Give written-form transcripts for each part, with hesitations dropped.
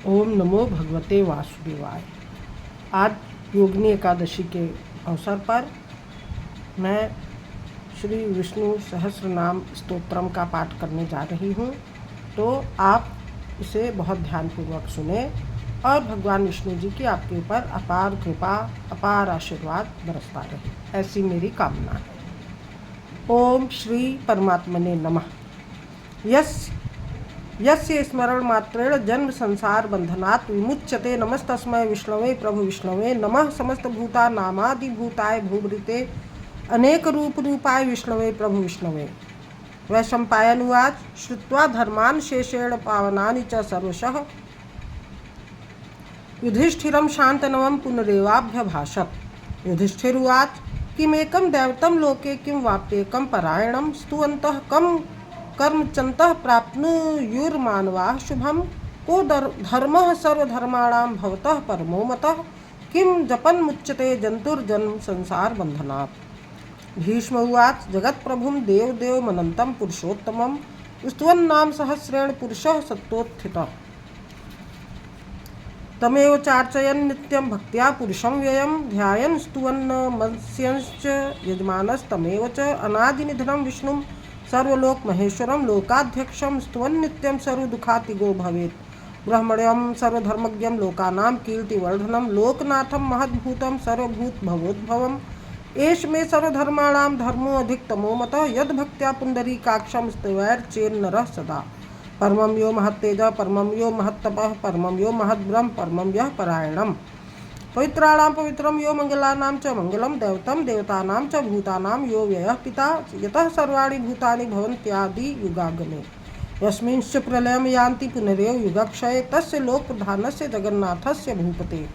ओम नमो भगवते वासुदेवाय। आज योगिनी एकादशी के अवसर पर मैं श्री विष्णु सहस्रनाम स्तोत्रम का पाठ करने जा रही हूँ, तो आप इसे बहुत ध्यानपूर्वक सुने और भगवान विष्णु जी की आपके ऊपर अपार कृपा, अपार आशीर्वाद बरसता रहे, ऐसी मेरी कामना है। ओम श्री परमात्मने नमः। यस्य स्मरण मात्रेण जन्म संसार बंधनात् विमुच्यते। नमस्तस्मै विष्णवे प्रभु विष्णवे नमः। समस्त भूता नामादि भूताय भूभृते अनेक रूप रूपाय विष्णवे प्रभु विष्णवे। वैशंपायन उवाच श्रुत्वा धर्मान् शेषेण पावनानि च सर्वशः युधिष्ठिरं शान्तनवं पुनरेवाभ्यभाषत। युधिष्ठिर उवाच किमेकं दैवतं लोके किं वाप्येकं परायणं स्तुवन्तः कं कर्मचन्तः प्राप्नुयुर्मानवाः शुभं। को धर्मः सर्वधर्माणां भवतः परमो मतः किं जपन्मुच्यते जन्तुर्जन्म संसार बन्धनात्। भीष्म उवाच जगत्प्रभुं देवदेवमनन्तं पुरुषोत्तमं स्तुवन्नाम सहस्रेण पुरुषः सत्त्वोत्थितः। तमेव चार्चयन् नित्यं भक्त्या पुरुषं व्ययं ध्यायन् स्तुवन् मत्स्यंश्च यजमानस्तमेव च। अनादिनिधनं विष्णुं सर्वलोक महेश्वरं लोकाध्यक्षं स्तुवन् नित्यं सर्वदुःखातिगो भवेत्। ब्रह्मण्यं सर्वधर्मज्ञं लोकानां कीर्तिवर्धनं लोकनाथं महद्भूतं सर्वभूत भवोद्भवम्। एष मे सर्वधर्माणां धर्मो अधिकतमो मतः यद्भक्त्या पुण्डरीकाक्षं स्तवैर्चेन्नरः सदा। परमं यो महत्तेजः परमं यो महत्तपः परमं यो महद्ब्रह्म परमं यः परायणम्। पवित्राणां पवित्रं यो मंगलानां च मंगलम दैवतं देवतानां च भूतानां यो व्ययः पिता यतः सर्वाणि भूतानि भवन्त्यादि युगागमे। यस्मिंश्च प्रलयं यान्ति पुनरेव युगक्षये तस्य लोकप्रधानस्य जगन्नाथस्य भूपते।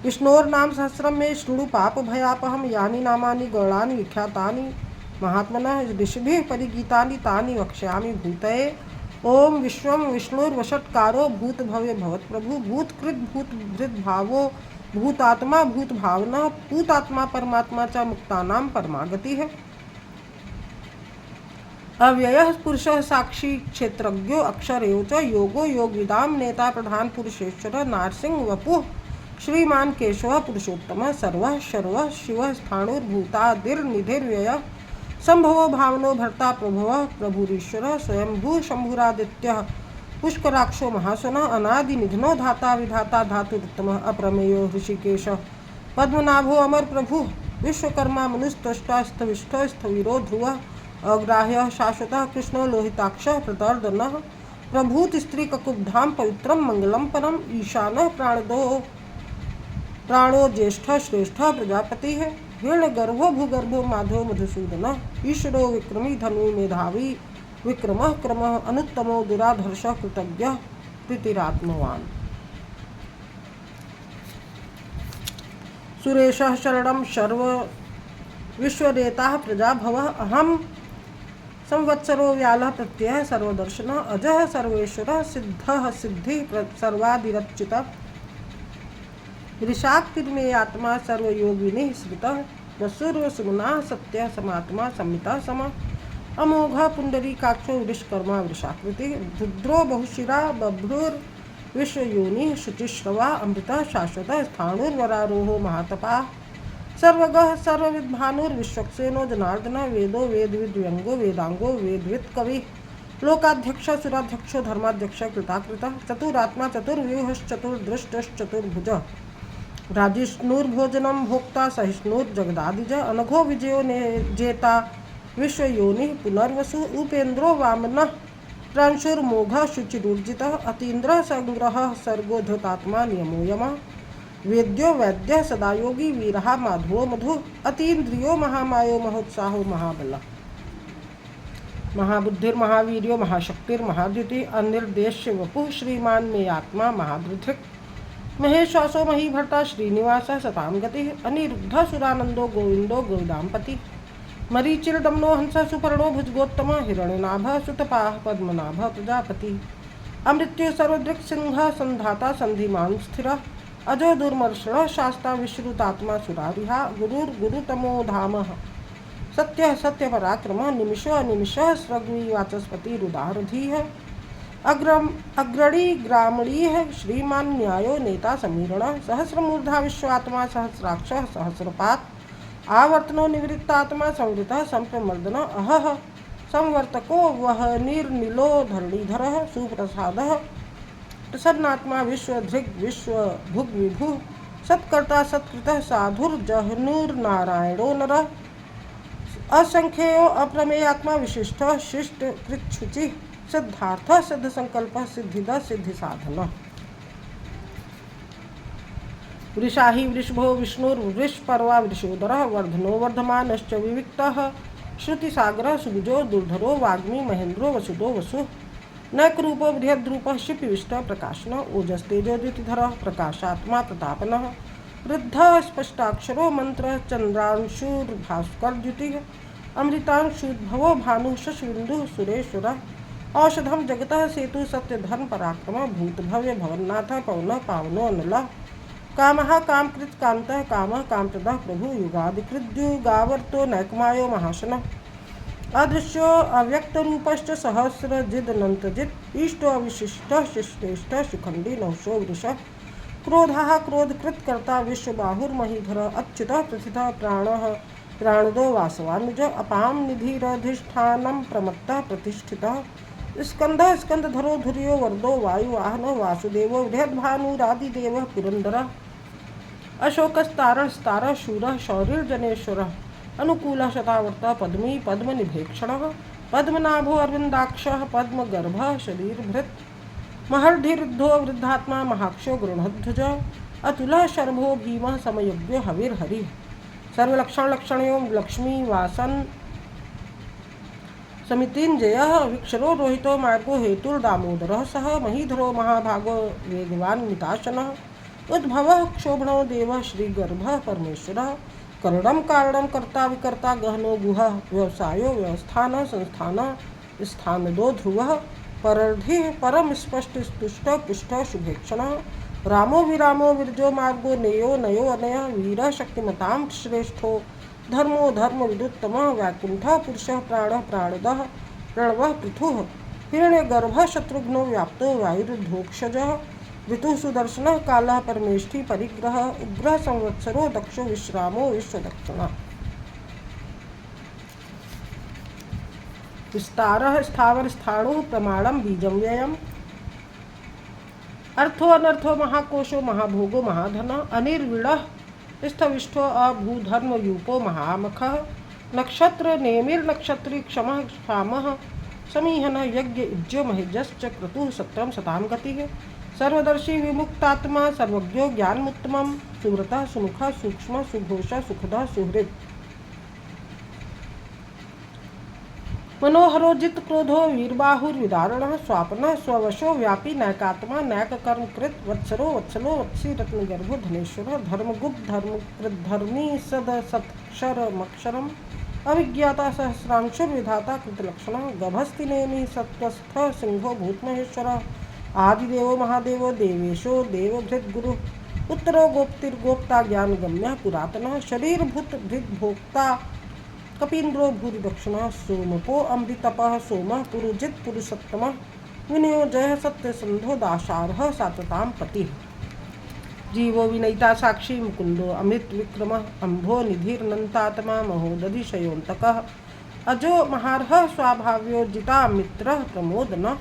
विष्णोर्नाम सहस्रं मे शृणु पापभयापहं यानि नामानि गौणानि विख्यातानि महात्मनः ऋषिभिः परिगीतानि तानि वक्ष्यामि भूतये। ओम विश्वं विष्णुर्वषट्कारो भूतभव्य भवत्प्रभु भूतकृत भूतभृद्भावो भूतात्मा भूत भावना भूतात्मा परमात्मा च मुक्तानां परमागति है। अव्ययः पुरुषः साक्षी क्षेत्रज्ञो अक्षर एव च योगो योगविदां नेता प्रधान पुरुषेश्वर नारसिंह वपुः श्रीमान केशवः पुरुषोत्तमः सर्वः शर्वः शिवः स्थाणुर्भूतादिर्निधिर्व्ययः संभवो भावनो भर्ता प्रभवः प्रभुरीश्वरः स्वयंभू शंभुरादित्यः पुष्कराक्षो महासुनः अनादिनिधनो धाता विधाता धातुरुत्तमः अप्रमेयो ऋषिकेशः पद्मनाभो अमर प्रभुः विश्वकर्मा मनुस्तष्टा स्थविष्ठो स्थविरो ध्रुवः अग्राह्यः शाश्वतः कृष्णो लोहिताक्षः प्रतर्दनः प्रभूत स्त्री ककुब्धाम पवित्रं मंगलम परम ईशानः प्राणो ज्येष्ठः श्रेष्ठः प्रजापतिः हिरण्यगर्भो भूगर्भो माधो मधुसूदनः ईश्वरो विक्रमी धनु मेधावी विक्रमः क्रमः अनुत्तमो दुराधर्षः कृतज्ञः प्रीतिरात्मवान्। सुरेशः शरणं सर्व विश्वरेताः प्रजाभवः अहं संवत्सरो व्यालः प्रत्ययः सर्वदर्शनः अजः सर्वेश्वरः सिद्धः सिद्धिः सर्वादिरच्युतः ऋषाक्तिर्मे आत्मा सर्वयोगिनिः स्मृतः वसुर्वसुमनः सत्यः समात्मा संमितः समः अमोघ पुंडरीकाक्षो वृषकर्मा वृषाकृति रुद्रो बहुशिरा बभ्रुर्विश्वयोनिः शुचिश्रवा अमृतः शाश्वतः स्थाणुर्वरारोहो महातपाः सर्वगः सर्वविद्भानुर्विश्वक्सेनो जनार्दनः वेदो वेदविद्व्यंगो वेदांगो वेदवित् कविः लोकाध्यक्षः सुराध्यक्षो धर्माध्यक्षः कृताकृतः चतुरात्मा चतुर्व्यूहश्चतुर्दृष्टश्चतुर्भुजः राजिष्णुर्भोजनं भोक्ता सहिष्णुर्जगदादिजः अनघो विजयो जेता विश्वयोनिः पुनर्वसु उपेन्द्रो वामनः प्रांशुर्मोघः शुचिरूर्जितः अतीन्द्रः संग्रहः सर्गो धृतात्मा नियमो यमः वेद्यो वैद्यः सदा योगी वीरः माधवो मधुः अतीन्द्रियो महामायो महोत्साहो महाबलः महाबुद्धिर्महावीर्यो महाशक्तिर्महाद्युतिः अनिर्देश्य वपुः श्रीमान मे आत्मा महादृधिक् महेश्वासो महीभट्टा श्रीनिवासः सतां गतिः अनिरुद्धः सुरानंदो गोविंदो गोविदाम्पतिः मरीचिर्दमनो हंसः सुपर्णो भुजगोत्तमः हिरण्यनाभः सुतपाः पद्मनाभः प्रजापतिः अमृत्युः सर्वदृक्सिंहः संधाता संधिमान् स्थिरः अजो दुर्मर्षणः शास्ता विश्रुतात्मा सुरारिहा गुरुर्गुरुतमो धामः सत्यः सत्यपराक्रमः निमिषो अनिमिषः स्रग्वी वाचस्पतिरुदारधीः अग्रणी ग्रामणीः श्रीमान् न्यायो नेता समीरणः सहस्रमूर्धा विश्वात्मा सहस्राक्षः सहस्रपात् आवर्तनो निवृत्तात्मा संवृतः संप्रमर्दन अहः संवर्तको वह निर्निलो धरणीधरः सुप्रसादः प्रसन्नात्मा विश्वधृग् विश्वभुग् विभुः सत्कर्ता सत्कृतः साधुर्जहनुर्नारायणो नरः असंख्यो अप्रमेयात्मा विशिष्टः शिष्ट कृच्छुचिः सिद्धार्थः सिद्धसंकल्पः सिद्धिदः सिद्धिसाधनः वृषाही वृषभो विष्णुर्वृषपर्वा वृषोदरः वर्धनो वर्धमानश्च विविक्तः श्रुतिसागरः सुबुजो दुर्धरो वाग्मी महेन्द्रो वसुदो वसुः नैकरूपो बृहद्रूपः शिपिविष्टः प्रकाशनः ओजस्तेजो द्युतिधरः प्रकाशात्मा प्रतापनः वृद्धः स्पष्टाक्षरो मंत्रः चन्द्रांशुर्भास्करद्युतिः अमृतांशुद्भवो भानुः शशबिन्दुः सुरेश्वरः औषधं जगतः सेतु सत्यधर्म पराक्रमः भूतभव्य भवन्नाथः पवनः पावनो अनलः कामः कामकृत् कामतः कामः कामप्रदः प्रभु युगादिकृद्युगावर्तो नैकमायो महाशनः अदृश्यो अव्यक्तरूपश्च सहस्रजिदनन्तजित् इष्टो अविशिष्टः शिष्टेष्टः शिखण्डी नहुषो वृषः क्रोधः क्रोधकृत्कर्ता विश्वबाहुर्महीधरः अच्युतः प्रथितः प्राणः प्राणदो वासवानुज अपां निधिरधिष्ठानं प्रमत्तः प्रतिष्ठितः स्कंदः स्कंदधरो धुर्यो वरदो वायुवाहनः वासुदेवो बृहद्भानुरादिदेवः पुरन्दरः अशोकस्तारणस्तारः शूरः शौरिर्जनेश्वरः अनुकूलः शतावर्तः पद्मी पद्मनिभेक्षणः पद्मनाभो अरविन्दाक्षः पद्मगर्भः शरीरभृत् महर्धिरुद्धो वृद्धात्मा महाक्षो गृणध्वज अतुलः शर्भो भीमः समयज्ञो हविर्हरिः सर्वलक्षणलक्षणयो लक्ष्मीवासन समितिञ्जयः विक्षरो रोहितो मार्गो हेतुर्दामोदरः सह महीधरो महाभागो वेगवान् मिताशनः उद्भवः क्षोभणो देवः श्रीगर्भः परमेश्वरः करणं कारणं कर्ता विकर्ता गहनो गुहः व्यवसायो व्यवस्थानः संस्थानः स्थानदो ध्रुवः परर्धिः परम स्पष्ट स्तुष्टः पुष्टः शुभेक्षणः रामो विरामो विरजो मार्गो नेयो नयो अनयः वीरः शक्तिमतां श्रेष्ठो धर्मो धर्म विदुत्तमः वैकुंठः पुरुषः प्राणः प्राणदः प्रणवः पृथुः हिरण्यगर्भः शत्रुघ्नो व्याप्तो वायुर्धोक्षजः ऋतुः सुदर्शनः कालः परमेष्ठी परिग्रह उग्रः संवत्सरो दक्षो विश्रामो विश्वदक्षिणः विस्तारः स्थावर स्थाणुः प्रमाणं बीजं व्ययम् अर्थो अनर्थो महाकोशो महाभोगो महाधनः अनिर्विणः स्थविष्ठो अभूधर्मयूपो महामखः नक्षत्र नेमिर्नक्षत्री क्षमः क्षामः समीहनः यज्ञ इज्जो महेजश्च क्रतुः सत्रम सतां गतिः सर्वदर्शी विमुक्तात्मा सर्वज्ञो ज्ञानमुत्तमं सुव्रतः सुमुखः सूक्ष्मः सुघोषः सुखदः सुहृत् मनोहरो जित क्रोधो वीरबाहुर्विदारणः स्वापनः स्ववशो व्यापी नैकात्मा नैककर्मकृत वत्सरो वत्सलो वत्सी रत्नगर्भो धनेश्वरः धर्मगुप्त धर्मकृद्धर्मी सदसत्क्षरमक्षरम् अविज्ञाता सहस्रांशुर्विधाता कृतलक्षणः गभस्तिनेमि सत्वस्थः सिंहो भूतमहेश्वरः आदिदेवो महादेवो देवेशो देवभृद्गुरुः उत्तरो गोप्तिर्गोप्ता ज्ञानगम्यः पुरातनः शरीरभूत भृद्भोक्ता कपीन्द्रो भूरि दक्षिणः सोमपो अमृतपः सोमः पुरुजित पुरुषोत्तमः विनियोजयः सत्यसन्धो दाशार्हः सात्वतां पतिः जीवो विनयिता साक्षी मुकुंदो अमृत विक्रमः अम्भो निधिर्नन्तात्मा महोदधिशयोऽन्तकः अजो महार्हः स्वाभाव्यो जिता मित्रः प्रमोदनः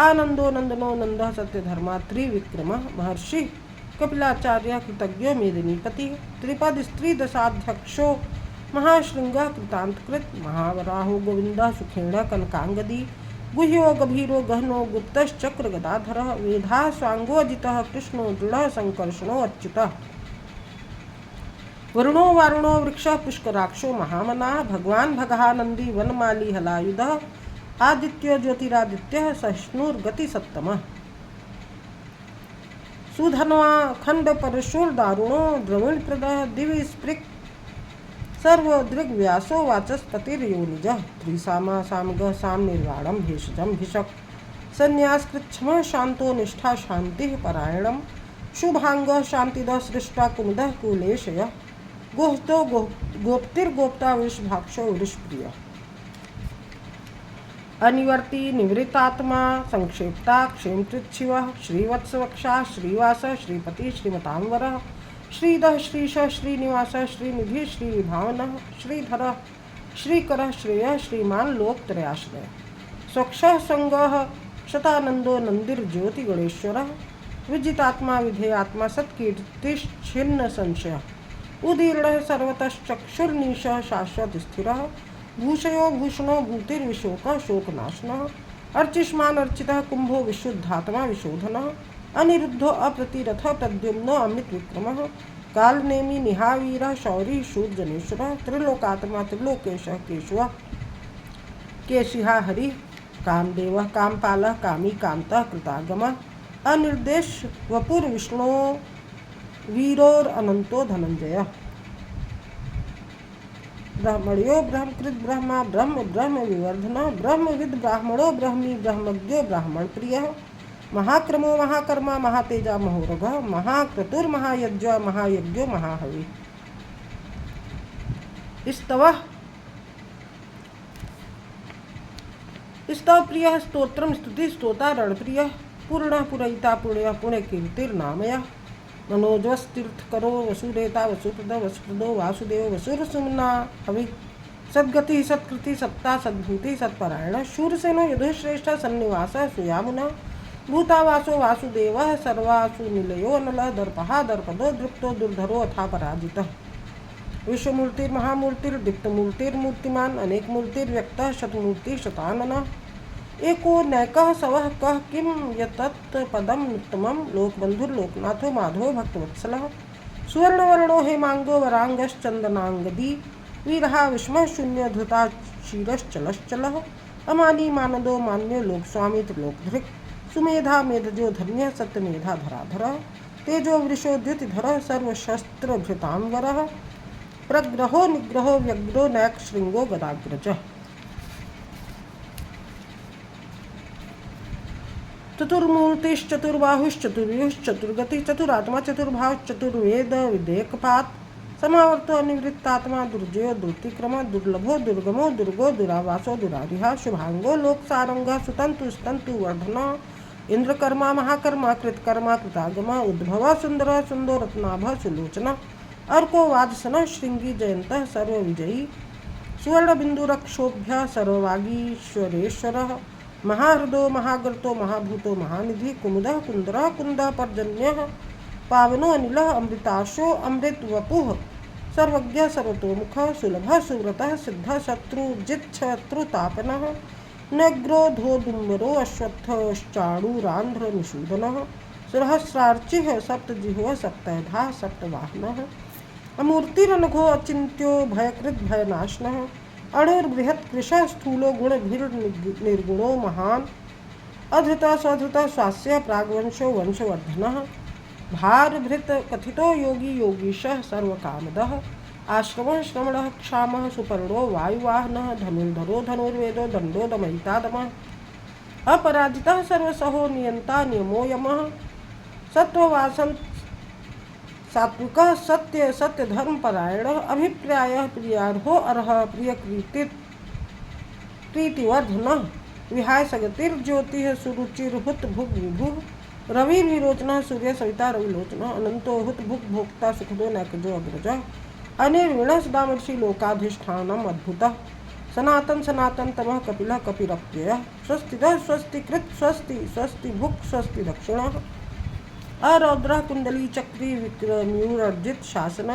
आनंदो नंदनो नंदः सत्यधर्मा त्रिविक्रमः महर्षिः कपिलाचार्य कृतज्ञो मेदिनीपतिः त्रिपद स्त्री दशाध्यक्षो महाशृंगः कृतांतकृत महावराहो गोविंदः सुखेण कनकांगदी गुह्यो गभीरो गहनो गुप्तश्चक्र गदाधरः वेधाः स्वांगोजितः कृष्णो दृढ़ः संकर्षणो अच्युतः वरुणो वारुणो वृक्षः पुष्कराक्षो महामनाः भगवान् भगानंदी वनमाली हलायुधः आदित्यो ज्योतिरादित्यः सहिष्णुर्गतिसत्तमः सुधन्वा खंड परशुर्दारुणो द्रविणप्रदः दिवि स्पृक् सर्वदृग्व्यासो वाचस्पतिर्योनिजः त्रिसामा सामगः सामनिर्वाणं भेषजं भिषक् संन्यासकृच्छमः शांतो निष्ठा शांतिः परायणं शुभांगः शांतिदः सृष्टा कुमुदः कुलेशयः गोप्तो गोप्तिर्गोप्ता वृषभाक्षो वृषप्रियः अनिवर्ती निवृत्तात्मा संक्षेप्ता क्षेमकृच्छिव श्रीवत्सवक्षा श्रीवास श्रीपति श्रीमतांबर श्रीधः श्रीश श्रीनिवास श्रीनिधि श्रीविभावन श्रीधर श्रीकर श्रेय श्रीमान लोकत्रयाश्रय स्वक्षः संगः शतानंदो नंदिर्ज्योति गणेश्वर विजितात्मा विधेयात्मा सत्कीर्तिश्छिन्न संशय उदीर्ण सर्वतश्चक्षुर्निश शाश्वत स्थिर भूषयो भूषणो भूतिर्विशोक शोकनाशन अर्चिष्मान अर्चितः कुंभो विशुद्धात्मा विशोधन अनिरुद्धो अप्रतिरथ प्रद्युम्नो अमित विक्रम कालनेमी निहावीर शौरी शूरजनेश्वर त्रिलोकात्मा त्रिलोकेश केशव केशिहा हरि कामदेव कामपाल कामी कांत कृतागम अनिर्देश वपुर विष्णु वीरोर अनंतो धनंजय ब्रह्मण्यो ब्रह्मकृत ब्रह्मा ब्रह्म ब्रह्म विवर्धन ब्रह्मविद ब्राह्मणो ब्रह्मी ब्रह्मज्ञो ब्राह्मण प्रिय महाक्रमो महाकर्मा महातेजा महोरग महाक्रतुर महायज्ञ महायज्ञो महाहवि स्तव प्रिय स्तोत्रम स्तुति स्तोता रणप्रिय पूर्ण पुरयिता पुण्य पुण्य कीर्तिर्नामय मनोजवस्तीर्थ करो वसुदेता वसुप्रद वसुप्रदो वासुदेव वसुर सुमना हवि सद्गति सत्कृति सत्ता सद्भूति सत्परायण शूरसेनो यदुश्रेष्ठ सन्निवास सुयामुना भूतावासो वासुदेव सर्वासु निलयो नल दर्पहा दर्पदो दृप्तो दुर्धरो अथा पराजितः विश्वमूर्तिर्महामूर्तिर्दीप्तमूर्तिर्मूर्तिमान अनेक मूर्तिर्व्यक्त शतमूर्ति शतानन एको नैकः सवः कः किं यतत् पदम् उत्तमं लोकबन्धुर्लोकनाथो माधवो भक्तवत्सलः सुवर्णवर्णो हेमांगो वरांगश्चंदनांगदी वीरः विस्मः शून्य धृता क्षीरश्चलश्चलः अमानी मानदो मान्यो लोकस्वामी त्रिलोकधृक् सुमेधा मेधजो धन्य सत्यमेधा धराधर तेजो वृषो द्युतिधर सर्वशस्त्रभृतांवरः प्रग्रहो निग्रहो व्यग्रो नैक श्रृंगो गदाग्रज चतुर्मूर्तिश्चतुर्बाहुश्चतुर्युश्चतुर्गति चतुरात्मा चतुर्भाव चतुर्वेद विधेयकपात समावर्तो निवृत्तात्मा दुर्जयो दुर्तिक्रम दुर्लभो दुर्गमो दुर्गो दुरावासो दुरारिहा शुभांगो लोकसारंग सुतंतु स्तंतु वर्धन इंद्रकर्मा महाकर्मा कृतकर्मा कृतागमा उद्भव सुंदर सुंदो रत्नाभ सुलोचना अर्को वादसन श्रृंगी जयंत सर्वविजयी सुवर्ण बिंदुरक्षोभ्य सर्ववागीश्वरेश्वर महाहृदो महागर्तो महाभूतो महानिधि कुमुदः कुंदरः कुंदः पर्जन्यः पावनो अनिलः अमृताशो अमृत वपुः सर्वज्ञ सर्वतोमुखः सुलभः सुव्रतः सिद्धः शत्रुजिच्छत्रुतापनः नग्रोधोदुम्बरो अश्वत्थश्चाणूरान्ध्र निषूदनः सहस्रार्चिः सप्तजिह्वः सप्तधा सप्तवाहनः अमूर्तिरनघो अचिन्त्यो भयकृत भयनाशनः अणुर्बृहत् कृशः स्थूलो गुणभिर्निर्गुणो महान् अधृतः स्वधृतः स्वास्य प्राग्वंशो वंशवर्धनः भारभृत कथितो योगी योगीशः सर्वकामदः आश्रमः श्रमणः क्षामः सुपर्णो वायुवाहनः धनुर्धरो धनुर्वेदो दण्डो दमयिता दमः अपराजितः सर्वसहो नियन्ता नियमो यमः सत्त्ववासं सात्विकः सत्य सत्य धर्म परायण अभिप्रायः प्रियार्हो अर्ह प्रियकृति प्रीतिवर्धन विहाय सगतिर्ज्योतिः सुरुचिर्हुत भुग विभुः रवि विरोचन सूर्य सविता रविलोचन अनंतो हुत भुग भोक्ता सुखदो नैकजो अग्रज अनिर्विण सदामर्षि लोकाधिष्ठानम अद्भुतः सनातन सनातन तमः कपिलः कपिरप्ययः स्वस्तिदः स्वस्तिकृत स्वस्ति स्वस्ति भुक् स्वस्ति दक्षिणः अरौद्रः कुंडली चक्री विक्रम्यूर्जित शासन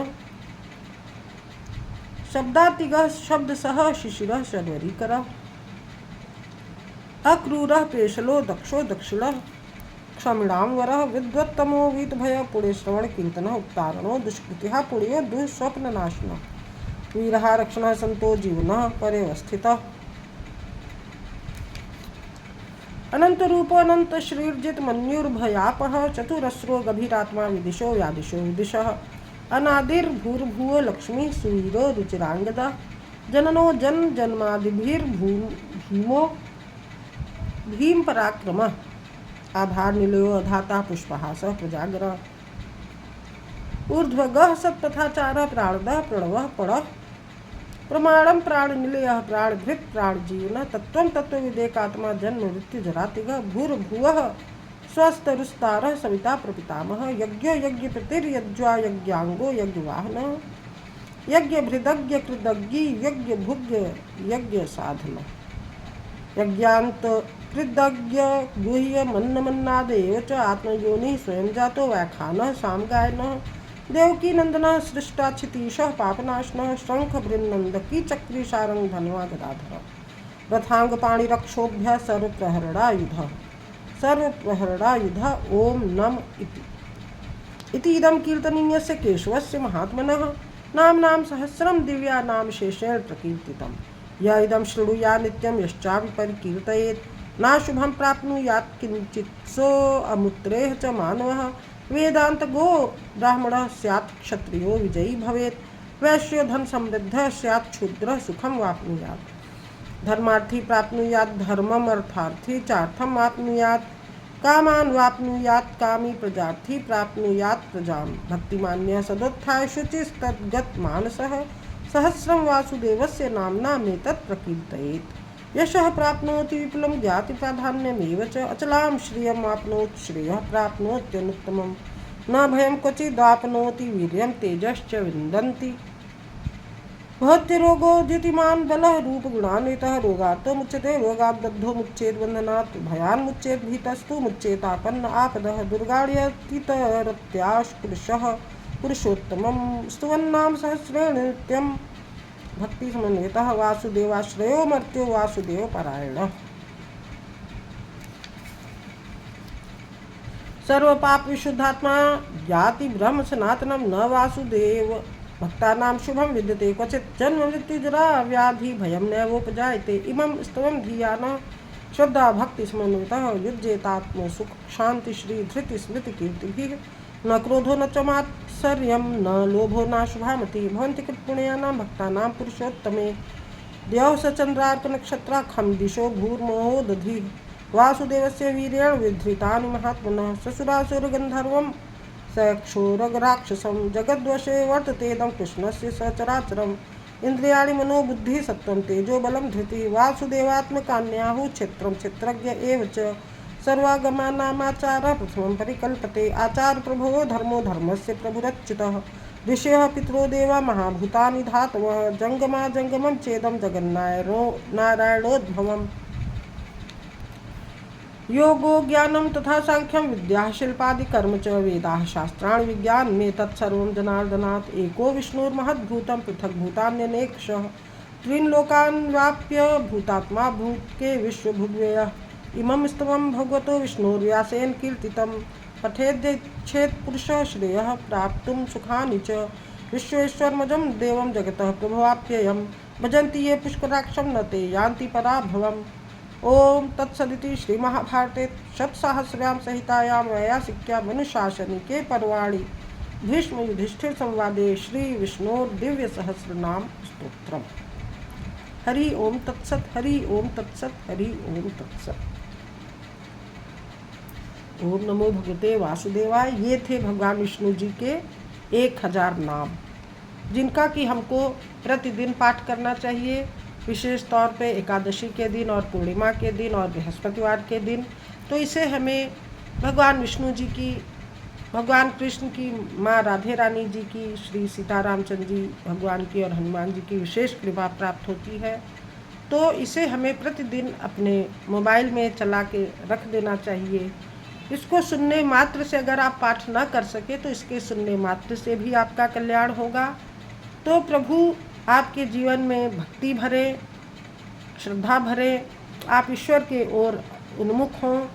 शब्दातिगः शब्दसः शिशिरः शर्वरीकरः अक्रूरः पेशलो दक्षो दक्षिणः क्षमिणांवरः विद्वत्तमो वीतभय पुणे श्रवण कीर्तनः उत्तारणो दुष्कृतिः पुण्यो दुःस्वप्ननाशनः वीरः रक्षणः संतो जीवनः पर्यवस्थितः अनंत रूप अनंत श्रीर्जित मन्युर्भयापः चतुरस्रो गभीरात्मा विदिशो व्यादिशो विदिशः अनादिर्भूर्भुव लक्ष्मी सुवीरो रुचिरांगदा जननो जन जन्मादिभिर्भीमो भीम पराक्रमः आधार निलयो अधाता पुष्पहासः प्रजागरः ऊर्ध्वगः सप्तथाचारः प्राणदः प्रणवः पणः प्रमाणम प्राण निलय प्राण भृत प्राण जीवन तत्व तत्व विवेकात्मा जन्म मृत्यु जरातिग भूर्भुवः स्वस्तरुस्तारः सविता प्रपितामह यज्ञो यज्ञ प्रतिर्यज्वा यज्ञांगो यज्ञवाहन यज्ञ भृदज्ञ कृदज्ञी यज्ञ भुग्य यज्ञ साधन यज्ञांत कृदज्ञ गुह्य मन्न मन्नादेव च आत्मयोनि स्वयं जातो व्याख्यानः सामगायनः देवकी नंदनः सृष्टाक्षितीशः पापनाशनः शंख बृन्नंदकी चक्री सारंग धनवा गदाधर रथांग पाणिरक्षोभ्य सर्वप्रहरणायुध ओम नम इति इदं कीर्तनीयस्य केशवस्य महात्मनः नाम सहस्रम दिव्या नाम शेषेण प्रकीर्तितम् य इदं शृणुया नित्यं यश्चापि परिकीर्तयेत् ना शुभं प्राप्नुयात् किंचित् सो अमुत्रेह च मानवः वेदान्तगो ब्राह्मणः स्यात् क्षत्रियो विजयी भवेत् वैश्यो धन समृद्धः स्यात् क्षुद्रः सुखं वाप्नुयात् धर्मार्थी प्राप्नुयात् धर्मम् अर्थार्थी चार्थम वाप्नुयात् कामान वाप्नुयात् कामी प्रजार्थी प्राप्नुयात् प्रजां भक्तिमान्यः सदोत्थाय शुचिस्तद्गत मानसः सहस्रं वासुदेवस्य नाम्नामेतत् प्रकीर्तयेत् यशः प्राप्नोति विपुलं ज्ञाति प्राधान्यमेव च अचलां श्रियं वाप्नोति श्रेयः प्राप्नोत्यनुत्तमं न भयं क्वचिदाप्नोति वीर्यं तेजश्च विन्दन्ति भवत्य रोगो द्युतिमान बलः रूप गुणान्वितः रोगातो मुच्यते रोगात् बद्धो मुच्येत बन्धनात् भयान् मुच्येत भीतस्तु मुच्येतापन्न आपदः दुर्गाढ्यतीतरत्याश पुरुषोत्तमं स्तुवन्नाम सहस्रेण नित्यं भक्ति समन्वितः वासुदेवाश्रयो मर्त्यो वासुदेव परायणः सर्वपाप विशुद्धात्मा ज्ञाति ब्रह्म सनातनम न वासुदेव भक्तानां शुभं विद्यते क्वचित् जन्म मृत्यु जरा व्याधि भयं नैवोपजायते इमं स्तवं धियानः श्रद्धा भक्ति समन्वितः युज्येतात्म सुख शांति श्री धृति स्मृति कीर्तिभिः न क्रोधो न च मात्सर्यं न लोभो न शुभामति भवन्ति कृतपुण्यानां भक्तानां पुरुषोत्तमे द्यौः स चन्द्रार्क नक्षत्राखं दिशो भूर्मोहो दधिः वासुदेवस्य वीर्येण विधृतानि महात्मनः ससुरासुरगन्धर्वं सक्षोरगराक्षसं जगद्वशे वर्ततेदं कृष्णस्य सचराचरम् इंद्रियाणि मनोबुद्धि सत्वं तेजो बलं धृतिः वासुदेवात्मकान्याहुः क्षेत्रं क्षेत्रज्ञ एव च सर्वागमानामाचारः प्रथमं परिकल्पते आचार प्रभवो धर्मो धर्मस्य प्रभुरच्युतः ऋषयः पितरो देवा महाभूतानि धातवः जंगमा जंगमं चेदं जगन्नारायणोद्भवम् योगो ज्ञानम तथा सांख्यम विद्या शिल्पादि कर्म च वेदाः शास्त्राणि विज्ञान में तत्सर्वं जनार्दनात् एको विष्णुर्महद्भूतं पृथक् भूतान्यनेकशः त्रीन् लोकान् व्याप्य भूतात्मा भूतके विश्वभुग्व्ययः इमं स्तवं भगवतो विष्णुर्व्यासेन कीर्तितं पठेद्यच्छेत् पुरुषः श्रेयः प्राप्तुं सुखानि च विश्वेश्वरमजं देवं जगतः प्रभवाप्ययं भजन्ति ये पुष्कराक्षं न ते यान्ति पराभवम् ओम तत्सदिति श्री महाभारते शतसाहस्र्यां संहितायां वैयासिक्यां मनुशासनिके पर्वाणि भीष्म युधिष्ठिर संवादे श्री विष्णोर दिव्य सहस्रनाम स्तोत्रम। हरि ओम तत्सत हरि ओम तत्सत हरि ओम तत्सत। ओम नमो भगवते वासुदेवाय। ये थे भगवान विष्णु जी के 1000 नाम, जिनका कि हमको प्रतिदिन पाठ करना चाहिए, विशेष तौर पे एकादशी के दिन और पूर्णिमा के दिन और बृहस्पतिवार के दिन। तो इसे हमें भगवान विष्णु जी की, भगवान कृष्ण की, माँ राधे रानी जी की, श्री सीतारामचंद्र जी भगवान की और हनुमान जी की विशेष कृपा प्राप्त होती है। तो इसे हमें प्रतिदिन अपने मोबाइल में चला के रख देना चाहिए। इसको सुनने मात्र से अगर आप पाठ ना कर सके तो इसके सुनने मात्र से भी आपका कल्याण होगा। तो प्रभु आपके जीवन में भक्ति भरे, श्रद्धा भरे, आप ईश्वर के ओर उन्मुख हों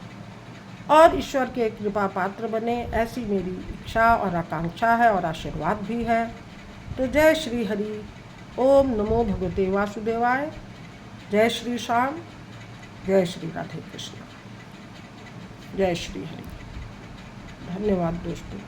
और ईश्वर के कृपा पात्र बने, ऐसी मेरी इच्छा और आकांक्षा है और आशीर्वाद भी है। तो जय श्री हरि। ओम नमो भगवते वासुदेवाय। जय श्री श्याम, जय श्री राधे कृष्ण, जय श्री हरि। धन्यवाद दोस्तों।